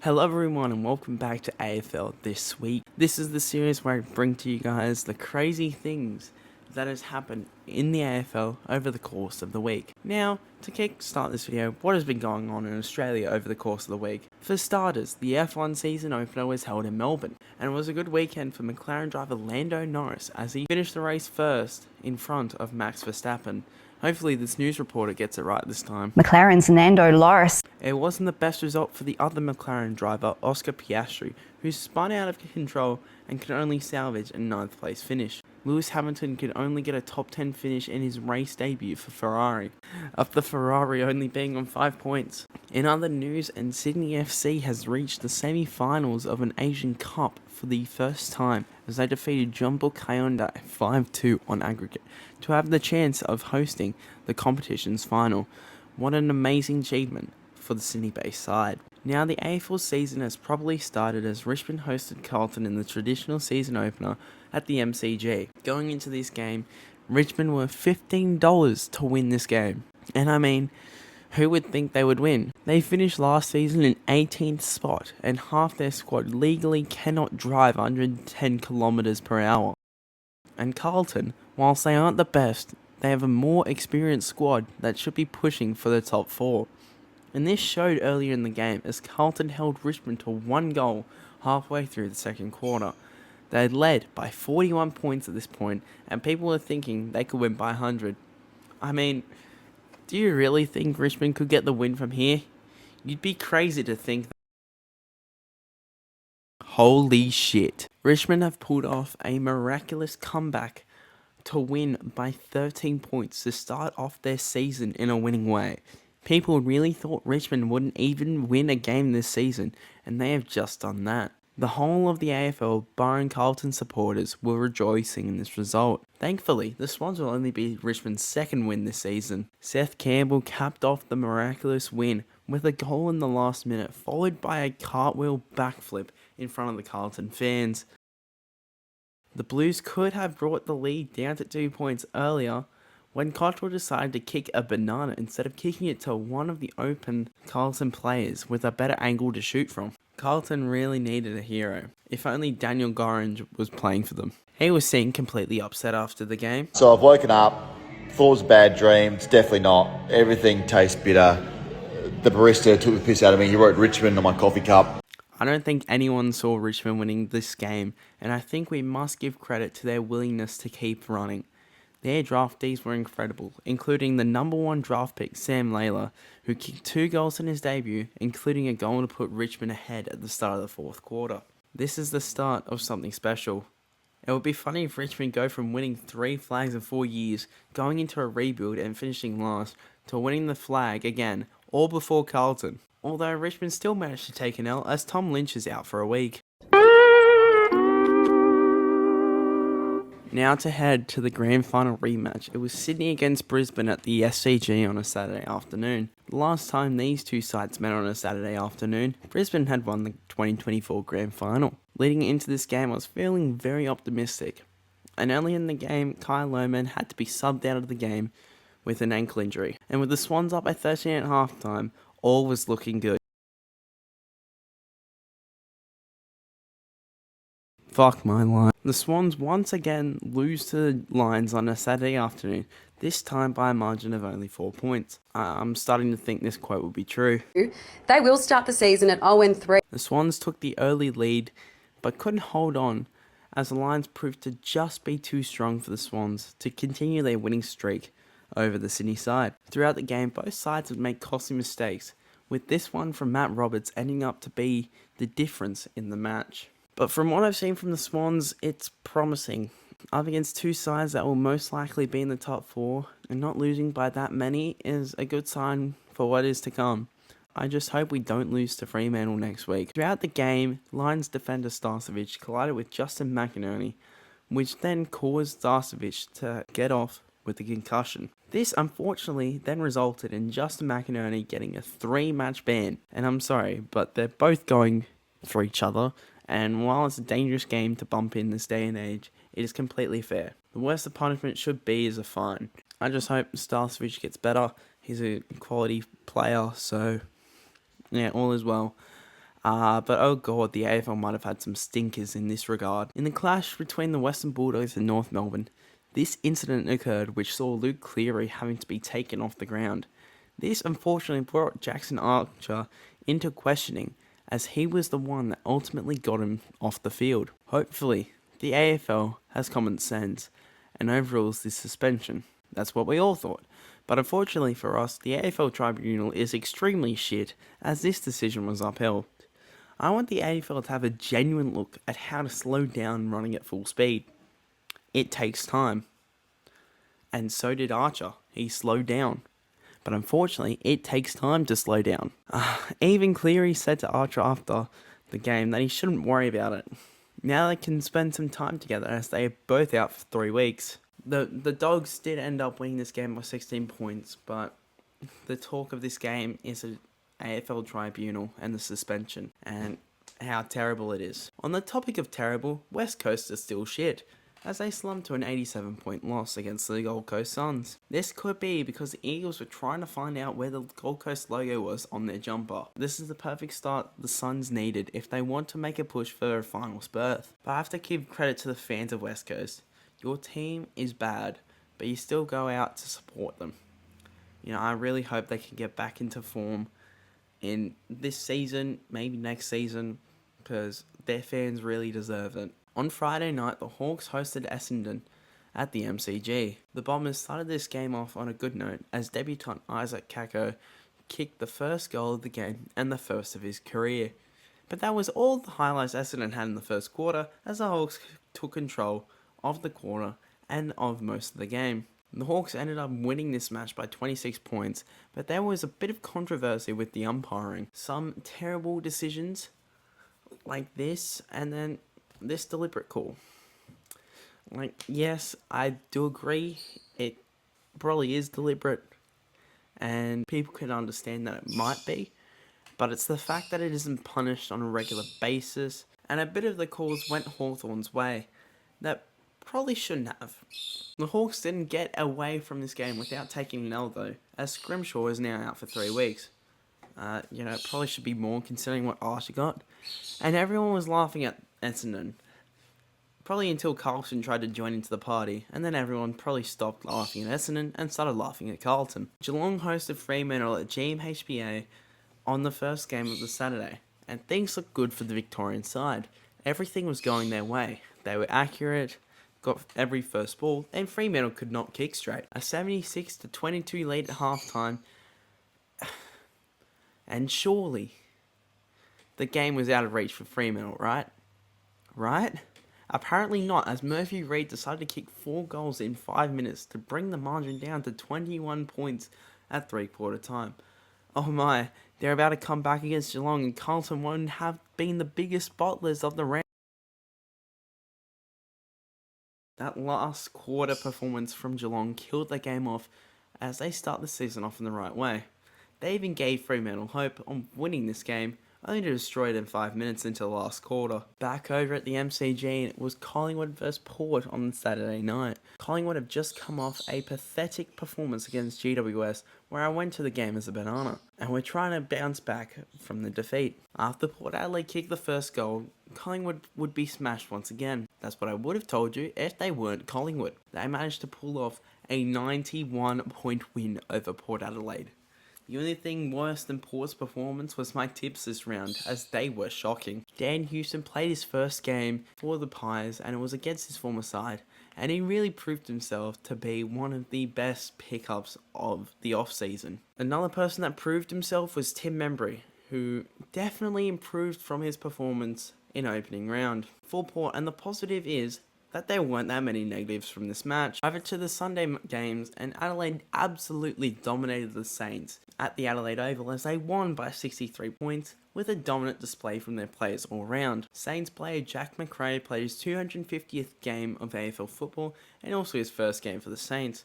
Hello everyone and welcome back to AFL This Week. This is the series where I bring to you guys the crazy things that has happened in the AFL over the course of the week. Now, to kickstart this video, what has been going on in Australia over the course of the week? For starters, the F1 season opener was held in Melbourne, and it was a good weekend for McLaren driver Lando Norris as he finished the race first in front of Max Verstappen. Hopefully this news reporter gets it right this time. McLaren's Lando Norris. It wasn't the best result for the other McLaren driver, Oscar Piastri, who spun out of control and could only salvage a 9th place finish. Lewis Hamilton could only get a top 10 finish in his race debut for Ferrari, of the Ferrari only being on 5 points. In other news, and Sydney FC has reached the semi-finals of an Asian Cup for the first time as they defeated Jumbo Hyundai 5-2 on aggregate to have the chance of hosting the competition's final. What an amazing achievement for the Sydney-based side. Now the AFL season has probably started as Richmond hosted Carlton in the traditional season opener at the MCG. Going into this game, Richmond were $15 to win this game. And I mean, who would think they would win? They finished last season in 18th spot and half their squad legally cannot drive 110 kilometers per hour. And Carlton, whilst they aren't the best, they have a more experienced squad that should be pushing for the top 4. And this showed earlier in the game as Carlton held Richmond to 1 goal halfway through the second quarter. They had led by 41 points at this point, and people were thinking they could win by 100. I mean, do you really think Richmond could get the win from here? You'd be crazy to think that. Holy shit. Richmond have pulled off a miraculous comeback to win by 13 points to start off their season in a winning way. People really thought Richmond wouldn't even win a game this season, and they have just done that. The whole of the AFL, barring Carlton supporters, were rejoicing in this result. Thankfully, the Swans will only be Richmond's second win this season. Seth Campbell capped off the miraculous win with a goal in the last minute, followed by a cartwheel backflip in front of the Carlton fans. The Blues could have brought the lead down to 2 points earlier, when Cottrell decided to kick a banana instead of kicking it to one of the open Carlton players with a better angle to shoot from. Carlton really needed a hero. If only Daniel Gorringe was playing for them. He was seen completely upset after the game. So I've woken up, thought it was a bad dream. It's definitely not. Everything tastes bitter. The barista took the piss out of me. He wrote Richmond on my coffee cup. I don't think anyone saw Richmond winning this game, and I think we must give credit to their willingness to keep running. Their draftees were incredible, including the number 1 draft pick, Sam Layla, who kicked 2 goals in his debut, including a goal to put Richmond ahead at the start of the 4th quarter. This is the start of something special. It would be funny if Richmond go from winning 3 flags in 4 years, going into a rebuild and finishing last, to winning the flag again, all before Carlton. Although Richmond still managed to take an L as Tom Lynch is out for a week. Now to head to the grand final rematch. It was Sydney against Brisbane at the SCG on a Saturday afternoon. The last time these two sides met on a Saturday afternoon, Brisbane had won the 2024 grand final. Leading into this game, I was feeling very optimistic. And early in the game, Kyle Lohmann had to be subbed out of the game with an ankle injury. And with the Swans up by 13 at halftime, all was looking good. Fuck my line. The Swans once again lose to the Lions on a Saturday afternoon, this time by a margin of only 4 points. I'm starting to think this quote will be true. They will start the season at 0-3. The Swans took the early lead, but couldn't hold on, as the Lions proved to just be too strong for the Swans to continue their winning streak over the Sydney side. Throughout the game, both sides would make costly mistakes, with this one from Matt Roberts ending up to be the difference in the match. But from what I've seen from the Swans, it's promising. Up against 2 sides that will most likely be in the top 4, and not losing by that many is a good sign for what is to come. I just hope we don't lose to Fremantle next week. Throughout the game, Lions defender Starcevic collided with Justin McInerney, which then caused Starcevic to get off with a concussion. This unfortunately then resulted in Justin McInerney getting a 3-match ban. And I'm sorry, but they're both going for each other. And while it's a dangerous game to bump in this day and age, it is completely fair. The worst the punishment should be is a fine. I just hope Starcevic gets better. He's a quality player, so yeah, all is well. But oh god, the AFL might have had some stinkers in this regard. In the clash between the Western Bulldogs and North Melbourne, this incident occurred which saw Luke Cleary having to be taken off the ground. This unfortunately brought Jackson Archer into questioning, as he was the one that ultimately got him off the field. Hopefully, the AFL has common sense and overrules this suspension. That's what we all thought. But unfortunately for us, the AFL Tribunal is extremely shit, as this decision was upheld. I want the AFL to have a genuine look at how to slow down running at full speed. It takes time. And so did Archer. He slowed down. But unfortunately, it takes time to slow down. Even Cleary said to Archer after the game that he shouldn't worry about it. Now they can spend some time together, as they are both out for 3 weeks. The Dogs did end up winning this game by 16 points, but the talk of this game is an AFL Tribunal and the suspension, and how terrible it is. On the topic of terrible, West Coast is still shit, as they slumped to an 87-point loss against the Gold Coast Suns. This could be because the Eagles were trying to find out where the Gold Coast logo was on their jumper. This is the perfect start the Suns needed if they want to make a push for a finals berth. But I have to give credit to the fans of West Coast. Your team is bad, but you still go out to support them. I really hope they can get back into form in this season, maybe next season, because their fans really deserve it. On Friday night, the Hawks hosted Essendon at the MCG. The Bombers started this game off on a good note, as debutant Isaac Kako kicked the first goal of the game and the first of his career. But that was all the highlights Essendon had in the first quarter, as the Hawks took control of the quarter and of most of the game. The Hawks ended up winning this match by 26 points, but there was a bit of controversy with the umpiring. Some terrible decisions like this, and then this deliberate call. Yes, I do agree, it probably is deliberate, and people can understand that it might be, but it's the fact that it isn't punished on a regular basis, and a bit of the calls went Hawthorn's way that probably shouldn't have. The Hawks didn't get away from this game without taking an L though, as Scrimshaw is now out for 3 weeks. It probably should be more considering what Archer got. And everyone was laughing at Essendon. Probably until Carlton tried to join into the party, and then everyone probably stopped laughing at Essendon and started laughing at Carlton. Geelong hosted Fremantle at GMHBA on the first game of the Saturday, and things looked good for the Victorian side. Everything was going their way. They were accurate, got every first ball, and Fremantle could not kick straight. A 76-22 lead at halftime, and surely the game was out of reach for Fremantle, right? Right? Apparently not, as Murphy Reid decided to kick 4 goals in 5 minutes to bring the margin down to 21 points at 3/4 time. Oh my, they're about to come back against Geelong, and Carlton won't have been the biggest bottlers of the round. That last quarter performance from Geelong killed the game off, as they start the season off in the right way. They even gave Fremantle hope on winning this game, only to destroy it in 5 minutes into the last quarter. Back over at the MCG, it was Collingwood vs Port on Saturday night. Collingwood have just come off a pathetic performance against GWS, where I went to the game as a banana, and we're trying to bounce back from the defeat. After Port Adelaide kicked the first goal, Collingwood would be smashed once again. That's what I would have told you if they weren't Collingwood. They managed to pull off a 91-point win over Port Adelaide. The only thing worse than Port's performance was my tips this round, as they were shocking. Dan Houston played his first game for the Pies, and it was against his former side, and he really proved himself to be one of the best pickups of the off-season. Another person that proved himself was Tim Membry, who definitely improved from his performance in opening round for Port, and the positive is that there weren't that many negatives from this match. Over to the Sunday games, and Adelaide absolutely dominated the Saints at the Adelaide Oval, as they won by 63 points with a dominant display from their players all round. Saints player Jack McRae played his 250th game of AFL football, and also his first game for the Saints.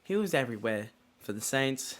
He was everywhere for the Saints.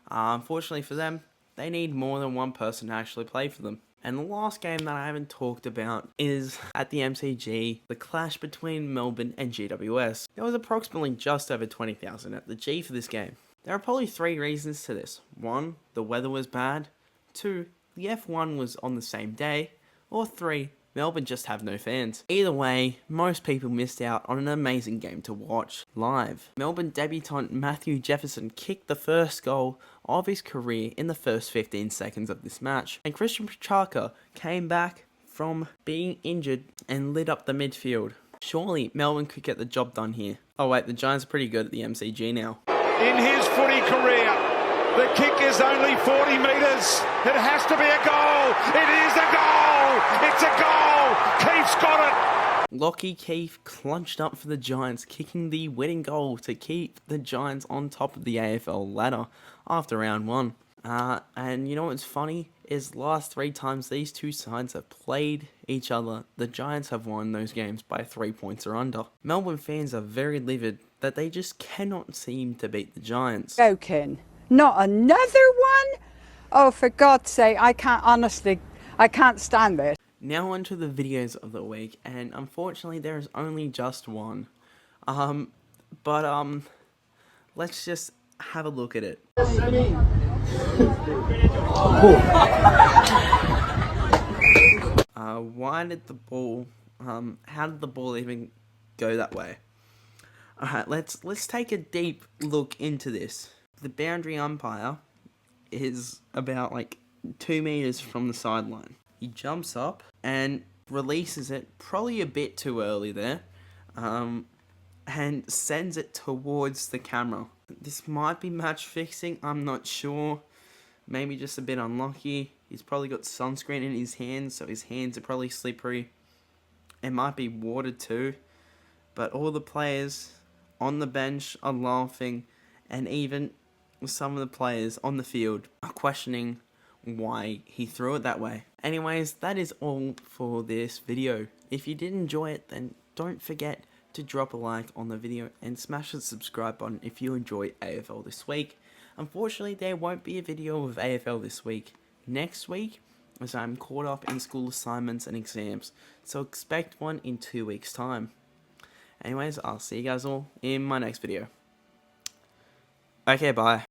Unfortunately for them, they need more than one person to actually play for them. And the last game that I haven't talked about is at the MCG, the clash between Melbourne and GWS. There was approximately just over 20,000 at the G for this game. There are probably 3 reasons to this. 1, the weather was bad. 2, the F1 was on the same day, or 3, Melbourne just have no fans. Either way, most people missed out on an amazing game to watch live. Melbourne debutant Matthew Jefferson kicked the first goal of his career in the first 15 seconds of this match, and Christian Petrarca came back from being injured and lit up the midfield. Surely Melbourne could get the job done here. Oh wait, the Giants are pretty good at the MCG now. In his footy career, the kick is only 40 metres. It has to be a goal. It is a goal. It's a goal. Keith's got it. Lockie Keith clutched up for the Giants, kicking the winning goal to keep the Giants on top of the AFL ladder after round 1. And you know what's funny is last 3 times these two sides have played each other, the Giants have won those games by 3 points or under. Melbourne fans are very livid that they just cannot seem to beat the Giants. Joking. Not another one? Oh, for God's sake, I can't stand this. Now onto the videos of the week, and unfortunately there is only just one. Let's just have a look at it. Why did the ball, how did the ball even go that way? Alright, let's take a deep look into this. The boundary umpire is about like 2 meters from the sideline. He jumps up and releases it probably a bit too early there, and sends it towards the camera. This might be match fixing, I'm not sure. Maybe just a bit unlucky. He's probably got sunscreen in his hands, so his hands are probably slippery. It might be water too. But all the players on the bench are laughing, and even some of the players on the field are questioning why he threw it that way. Anyways, that is all for this video. If you did enjoy it, then don't forget to drop a like on the video and smash the subscribe button if you enjoy AFL this week. Unfortunately, there won't be a video of AFL this week. Next week, as I'm caught up in school assignments and exams, so expect one in 2 weeks' time. Anyways, I'll see you guys all in my next video. Okay, bye.